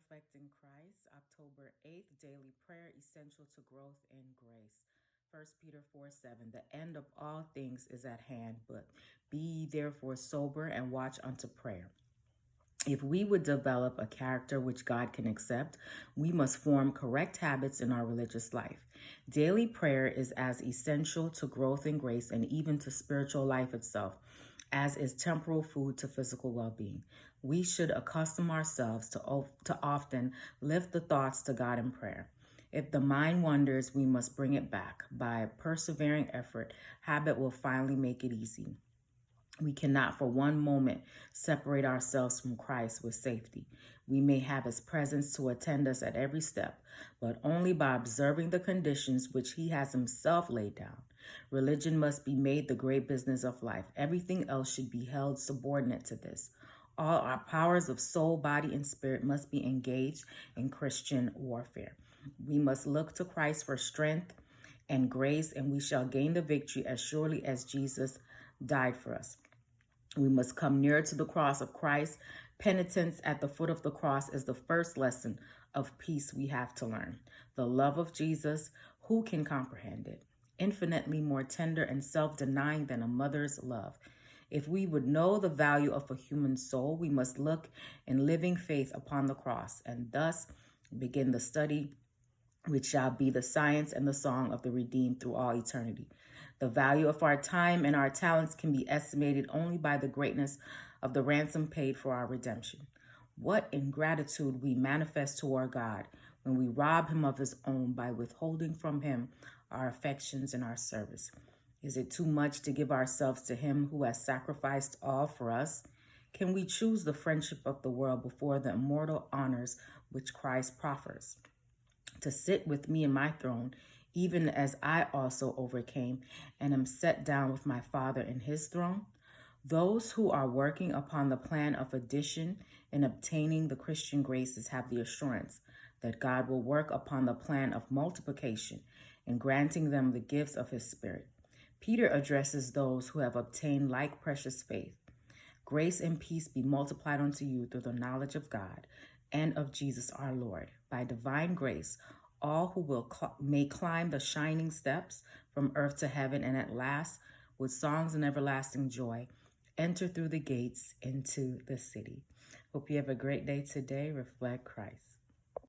Reflecting Christ, October 8th, Daily Prayer, Essential to Growth in Grace. 1 Peter 4:7, the end of all things is at hand, but be ye therefore sober and watch unto prayer. If we would develop a character which God can accept, we must form correct habits in our religious life. Daily prayer is as essential to growth in grace and even to spiritual life itself as is temporal food to physical well-being. We should accustom ourselves to often lift the thoughts to God in prayer. If the mind wanders, we must bring it back. By persevering effort, habit will finally make it easy. We cannot for one moment separate ourselves from Christ with safety. We may have his presence to attend us at every step, but only by observing the conditions which he has himself laid down. Religion must be made the great business of life. Everything else should be held subordinate to this. All our powers of soul, body, and spirit must be engaged in Christian warfare. We must look to Christ for strength and grace, and we shall gain the victory as surely as Jesus died for us. We must come nearer to the cross of Christ. Penitence at the foot of the cross is the first lesson of peace we have to learn. The love of Jesus, who can comprehend it? Infinitely more tender and self-denying than a mother's love. If we would know the value of a human soul, we must look in living faith upon the cross and thus begin the study which shall be the science and the song of the redeemed through all eternity. The value of our time and our talents can be estimated only by the greatness of the ransom paid for our redemption. What ingratitude we manifest toward God when we rob him of his own by withholding from him our affections and our service. Is it too much to give ourselves to him who has sacrificed all for us? Can we choose the friendship of the world before the immortal honors which Christ proffers? To sit with me in my throne, even as I also overcame and am set down with my Father in his throne? Those who are working upon the plan of addition and obtaining the Christian graces have the assurance that God will work upon the plan of multiplication in granting them the gifts of his Spirit. Peter addresses those who have obtained like precious faith. Grace and peace be multiplied unto you through the knowledge of God and of Jesus our Lord. By divine grace, all who may climb the shining steps from earth to heaven, and at last, with songs and everlasting joy, enter through the gates into the city. Hope you have a great day today. Reflect Christ.